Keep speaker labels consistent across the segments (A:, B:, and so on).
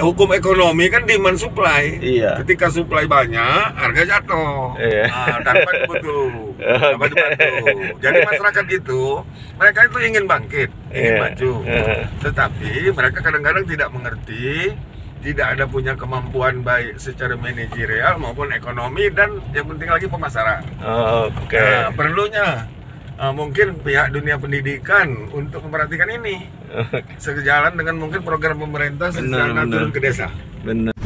A: hukum ekonomi kan demand supply.
B: Iya.
A: Ketika supply banyak, harga jatuh.
B: Iya.
A: Tanpa dibantu. Jadi masyarakat itu, mereka itu ingin bangkit, ingin maju. Tetapi mereka kadang-kadang tidak mengerti, tidak ada punya kemampuan baik secara manajerial maupun ekonomi, dan yang penting lagi pemasaran.
B: Oke.
A: Nah, perlunya mungkin pihak dunia pendidikan untuk memperhatikan ini, sejalan dengan mungkin program pemerintah secara turun ke desa.
B: Benar.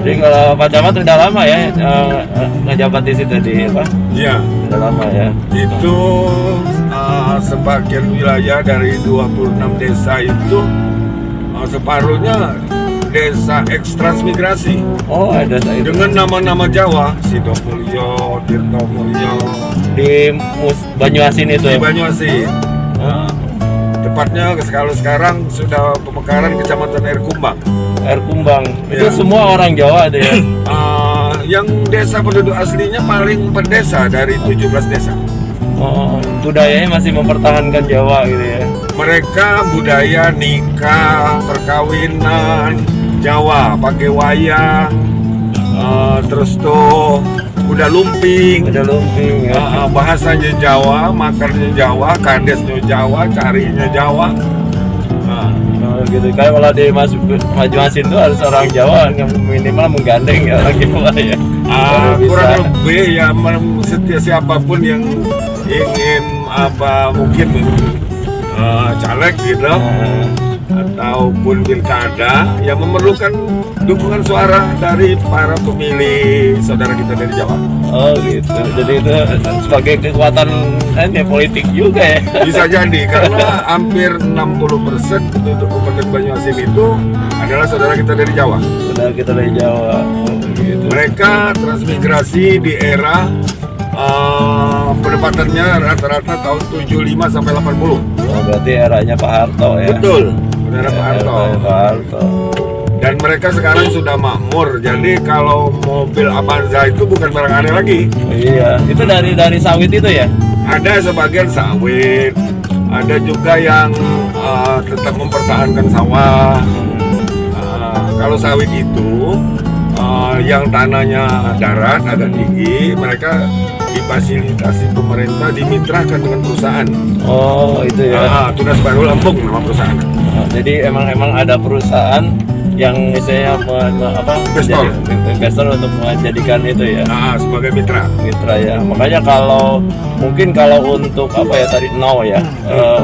B: Jadi kalau Pak Camat udah lama ya ngejabat di situ di apa?
A: Iya.
B: Udah lama ya.
A: Itu sebagian wilayah dari 26 desa itu separuhnya desa eks-transmigrasi.
B: Oh, ada saya itu.
A: Dengan nama-nama Jawa, Sidomulyo, Tirtomulyo,
B: Di Banyuasin itu
A: di
B: ya.
A: Banyuasin. Tepatnya kalau sekarang sudah pemekaran Kecamatan Air Kumbang.
B: Air Kumbang. Itu
A: Ya.
B: semua orang Jawa ada ya.
A: Yang desa penduduk aslinya paling per desa dari 17 desa.
B: Oh, budayanya masih mempertahankan Jawa gitu ya.
A: Mereka budaya nikah, perkawinan Jawa, pakai wayang, terus tuh udah lumping,
B: Ya.
A: bahasanya Jawa, makannya Jawa, kadesnya Jawa, carinya Jawa.
B: Oh, gitu. Kayak kalau di Banyuasin tuh harus orang Jawa yang minimal menggandeng ya orang Jawa ya. Baru bisa.
A: Kurang lebih ya, setiap siapapun yang ingin mungkin caleg gitu, ataupun pilkada yang memerlukan dukungan suara dari para pemilih saudara kita dari Jawa.
B: Oh gitu. Jadi itu sebagai kekuatan politik juga ya.
A: Bisa jadi karena hampir 60% penduduk Kabupaten Banyuasin itu adalah saudara kita dari Jawa.
B: Saudara kita dari Jawa. Oh, gitu.
A: Mereka transmigrasi di era pendapatannya rata-rata tahun 75 sampai 80.
B: Oh, berarti eranya Pak Harto ya.
A: Betul, era Pak Harto.
B: Pak Harto.
A: Dan mereka sekarang sudah makmur. Jadi kalau mobil Avanza itu bukan barang aneh lagi.
B: Oh, iya, itu dari sawit itu ya.
A: Ada sebagian sawit, ada juga yang tetap mempertahankan sawah. Kalau sawit itu yang tanahnya darat agak tinggi, mereka difasilitasi pemerintah, dimitrakan dengan perusahaan.
B: Oh itu ya.
A: Tunas Baru Lampung nama perusahaan.
B: Jadi emang ada perusahaan yang misalnya investor untuk menjadikan itu ya.
A: Sebagai mitra
B: ya. Makanya kalau untuk apa ya tadi ya.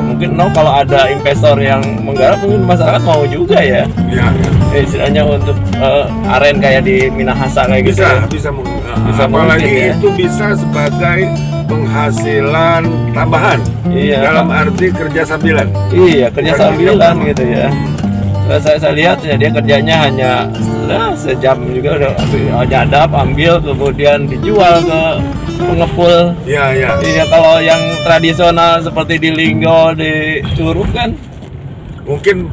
B: Mungkin kalau ada investor yang menggarap, mungkin masyarakat mau juga ya.
A: Iya.
B: Istilahnya untuk aren kayak di Minahasa kayak gitu.
A: Bisa
B: mungkin,
A: apalagi
B: ya.
A: itu bisa sebagai penghasilan tambahan.
B: Iya.
A: Dalam arti kerja sambilan.
B: Iya, kerja sambilan gitu ya. Saya lihat ya dia kerjanya hanya sejam juga udah nyadap, ambil, kemudian dijual ke pengepul.
A: Iya.
B: Iya, kalau yang tradisional seperti di Linggo, di Curug kan
A: Mungkin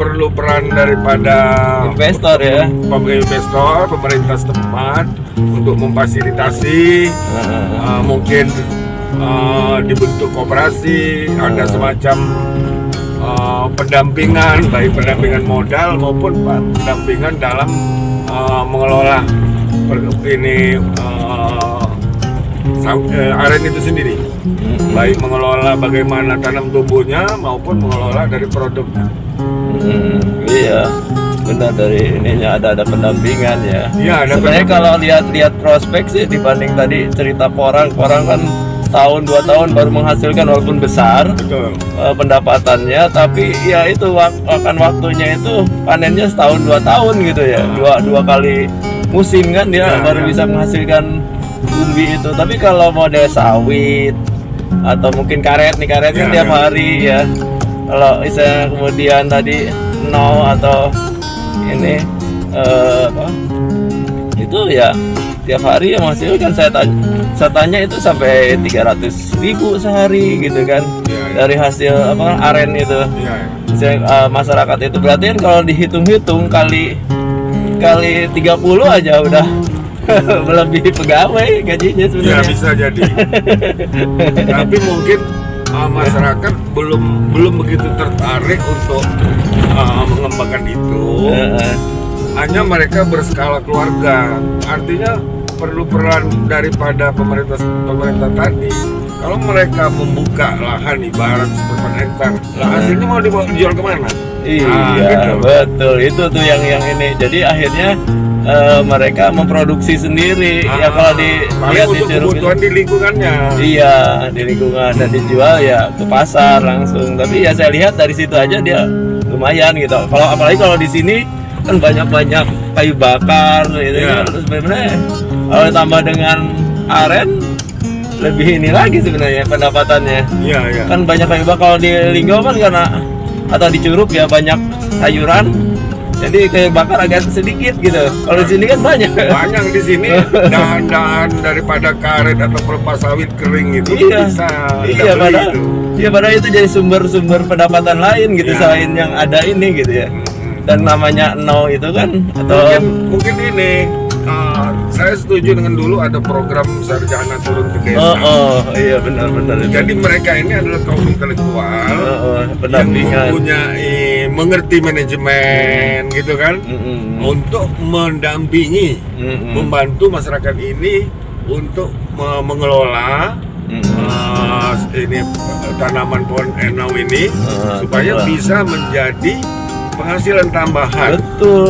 A: perlu peran daripada
B: investor ya.
A: Investor, pemerintah setempat untuk memfasilitasi, mungkin dibentuk koperasi, ada semacam pendampingan, baik pendampingan modal maupun pendampingan dalam mengelola aren itu sendiri, baik mengelola bagaimana tanam tumbuhnya maupun mengelola dari produknya.
B: Iya, benar, dari ininya ada pendampingan ya.
A: Iya, ada.
B: Sebenarnya kalau lihat prospek sih dibanding tadi cerita porang kan tahun 2 tahun baru menghasilkan walaupun besar.
A: Betul.
B: Pendapatannya, tapi ya itu akan waktunya itu panennya setahun 2 tahun gitu ya. Dua kali musim kan dia baru bisa menghasilkan umbi itu. Tapi kalau model sawit atau mungkin karet nih, karet kan tiap hari ya. Kalau misalnya kemudian tadi no atau ini apa itu ya tiap hari yang menghasilkan, saya tanya itu sampai 300.000 sehari gitu kan, dari hasil apa aren itu. Masyarakat itu berarti kan kalau dihitung-hitung kali 30 aja udah melebihi pegawai gajinya sebenarnya.
A: Ya bisa jadi. Tapi mungkin masyarakat belum begitu tertarik untuk mengembangkan itu. Hanya mereka berskala keluarga. Artinya perlu peran daripada pemerintah tadi. Kalau mereka membuka lahan ibarat 10 hektar, hasilnya mau dijual kemana?
B: Iya, gitu. Betul. Itu tuh yang ini. Jadi akhirnya mereka memproduksi sendiri. Ya kalau dilihat
A: untuk kebutuhan di lingkungannya.
B: Iya, di lingkungan, dan dijual ya ke pasar langsung. Tapi ya saya lihat dari situ aja dia lumayan gitu. Kalau apalagi kalau di sini kan banyak kayu bakar gitu ya. Terus sebenarnya kalau ditambah dengan aren lebih ini lagi sebenarnya pendapatannya.
A: Iya.
B: Kan banyak kayu bakar. Kalau di Linggo kan karena atau di Curug ya banyak sayuran, jadi kayu bakar agak sedikit gitu. Kalau di sini kan banyak
A: di sini dahan-dahan daripada karet atau kelapa sawit kering itu bisa. Iya, padahal itu jadi sumber pendapatan lain gitu selain yang ada ini gitu ya. Dan namanya no itu kan atau mungkin ini saya setuju dengan dulu ada program sarjana turun ke desa.
B: Iya benar.
A: Jadi mereka ini adalah kaum intelektual yang mengerti manajemen gitu kan, untuk mendampingi, membantu masyarakat ini untuk mengelola ini tanaman pohon enau ini supaya bisa menjadi penghasilan tambahan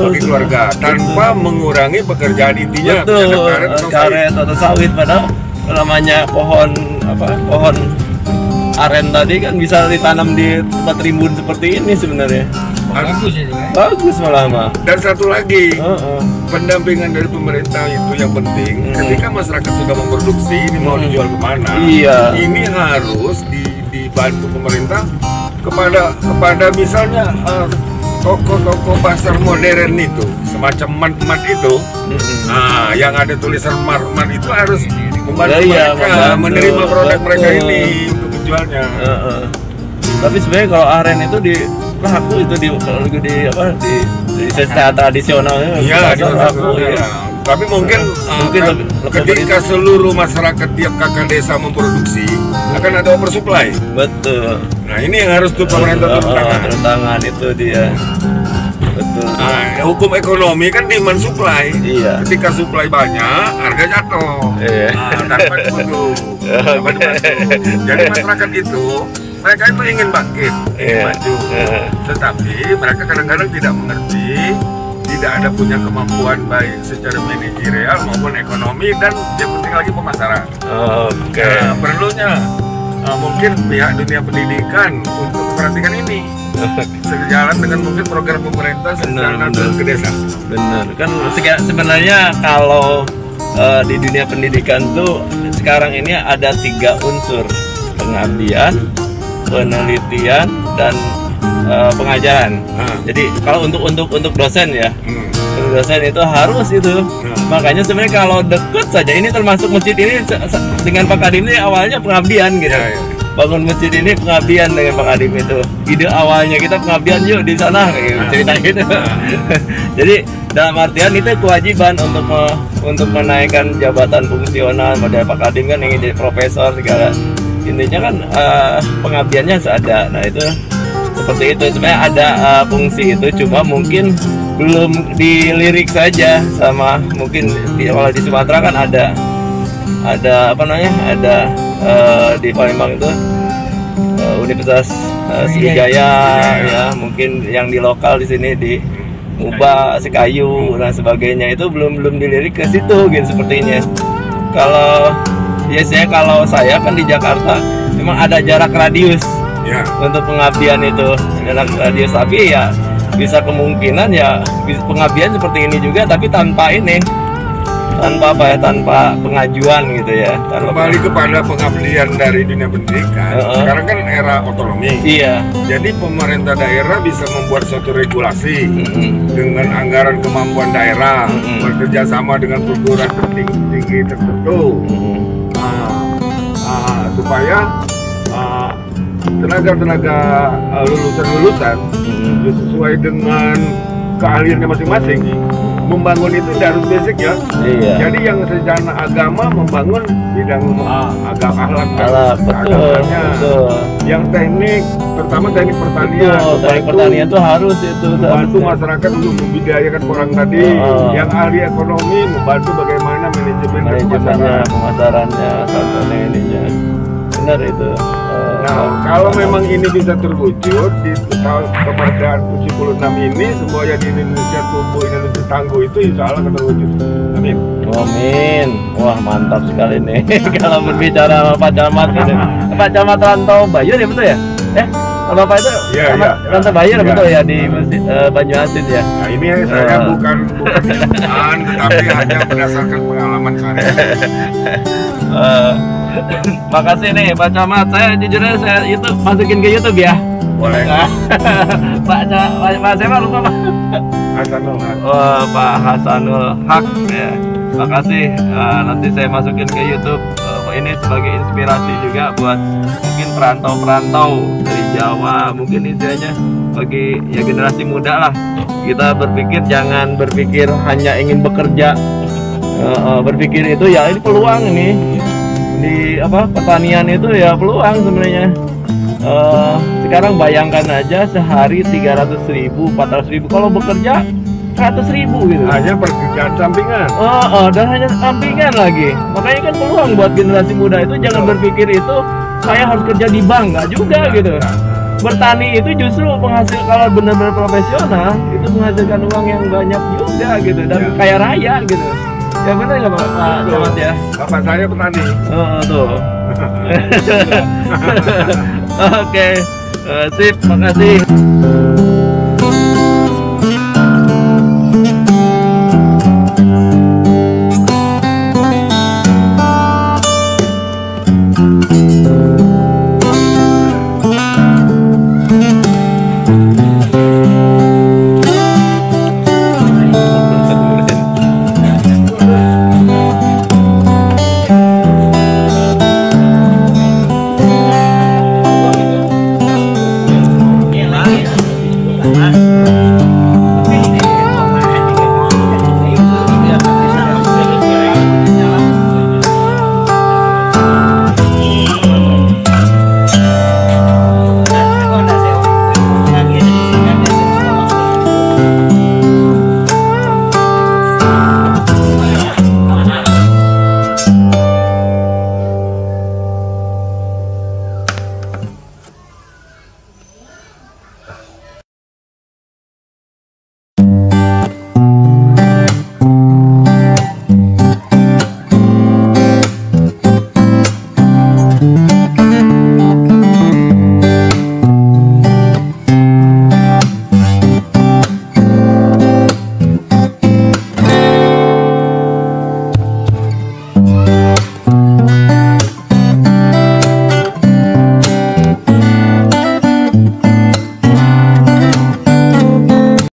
A: bagi keluarga tanpa mengurangi pekerjaan intinya.
B: Karet atau sawit. Padahal namanya pohon aren tadi kan bisa ditanam di tempat rimbun seperti ini sebenarnya. Bagus malah mah. Dan satu lagi pendampingan dari pemerintah itu yang penting. Ketika masyarakat sudah memproduksi ini mau dijual kemana, ini harus dibantu pemerintah kepada misalnya toko-toko pasar modern itu, semacam mart itu, yang ada tulisan mart itu harus membantu mereka menerima produk mereka ini untuk menjualnya. Tapi sebenarnya kalau aren itu laku itu di secara tradisionalnya. Iya, laku. Tapi mungkin ketika seluruh masyarakat tiap kakak desa memproduksi akan ada oversupply. Betul. Nah ini yang harus tuh pemerintah turun tangan itu dia. Betul. Nah, hukum ekonomi kan demand supply. Iya. Ketika supply banyak, harga jatuh. Iya. Tanpa dibantu. Jadi masyarakat itu mereka itu ingin bangkit, ingin maju. Tetapi mereka kadang-kadang tidak mengerti. Tidak ada punya kemampuan baik secara manajerial maupun ekonomi, dan yang penting lagi pemasaran. Nah, perlunya mungkin pihak dunia pendidikan untuk memperhatikan ini. Sejalan dengan mungkin program pemerintah secara turun ke desa. Benar. Kan sebenarnya kalau di dunia pendidikan tuh sekarang ini ada 3 unsur: pengabdian, penelitian, dan pengajaran. Jadi kalau untuk dosen ya, dosen itu harus itu. Makanya sebenarnya kalau deket saja, ini termasuk masjid ini dengan Pak Kadim ini awalnya pengabdian gitu. Bangun masjid ini pengabdian dengan Pak Kadim itu. Ide awalnya kita pengabdian yuk di sana kayak cerita gitu. Jadi dalam artian itu kewajiban untuk menaikkan jabatan fungsional. Model Pak Kadim kan ingin jadi profesor segala. Intinya kan pengabdiannya ada. Nah itu seperti itu, sebenarnya ada fungsi itu, cuma mungkin belum dilirik saja sama mungkin kalau di Sumatera kan ada di Palembang itu Universitas Sriwijaya ya, mungkin yang di lokal di sini di Muba, Sekayu dan sebagainya itu belum dilirik ke situ gitu sepertinya. Kalau biasanya kalau saya kan di Jakarta memang ada jarak radius untuk pengabdian itu, jarak radius, tapi ya bisa kemungkinan ya pengabdian seperti ini juga tapi tanpa ini
C: tanpa apa ya, tanpa pengajuan gitu ya.
B: Kembali kepada pengabdian dari dunia pendidikan. Sekarang kan era otonomi.
C: Iya.
B: Jadi pemerintah daerah bisa membuat suatu regulasi dengan anggaran kemampuan daerah, bekerja sama dengan perguruan tinggi tertentu, supaya tenaga-tenaga lulusan sesuai dengan keahliannya masing-masing. Membangun itu tidak harus basic ya.
C: Iya.
B: Jadi yang secara agama membangun bidang akhlak,
C: betul.
B: Yang teknik, terutama teknik pertanian.
C: Teknik pertanian itu harus itu.
B: Membantu masyarakat untuk membidayakan orang tadi. Yang ahli ekonomi membantu bagaimana manajemennya,
C: pemasarannya, contohnya ininya. Benar itu.
B: Nah, kalau memang ini bisa terwujud di tahun kemerdekaan 76 ini, semuanya di Indonesia tumbuh, Indonesia tangguh, itu insya Allah akan terwujud. Amin.
C: Amin. Wah, mantap sekali nih. Kalau berbicara sama Pak Camat ini. Pak Camat Rantau Bayur ya, betul ya? Kalau Bapak itu Rantau Bayur betul ya, di Banyuasin ya?
B: Nah, ini saya bukan ilmuwan, tetapi hanya berdasarkan pengalaman saya.
C: Makasih nih Pak Camat, saya jujur aja saya YouTube masukin ke YouTube ya.
B: Boleh.
C: Pak siapa lupa Pak?
B: Hasanul Haq.
C: Oh, Pak Hasanul Haq ya. Makasih, nanti saya masukin ke YouTube. Ini sebagai inspirasi juga buat mungkin perantau-perantau dari Jawa, mungkin istilahnya bagi ya generasi muda lah. Kita berpikir jangan berpikir hanya ingin bekerja, berpikir itu ya ini peluang nih. Di pertanian itu ya peluang sebenarnya. Sekarang bayangkan aja sehari 300.000, 400.000, kalau bekerja 100.000 gitu.
B: Hanya pekerjaan sampingan.
C: Dan hanya sampingan lagi. Makanya kan peluang buat generasi muda itu jangan berpikir itu saya harus kerja di bank, nggak juga gitu. Bertani itu justru menghasil, kalau benar-benar profesional itu menghasilkan uang yang banyak juga gitu, dan kaya raya gitu. Ya benar nggak Pak Camat ya?
B: Bapak saya petani.
C: Tuh. Oke, sip, makasih.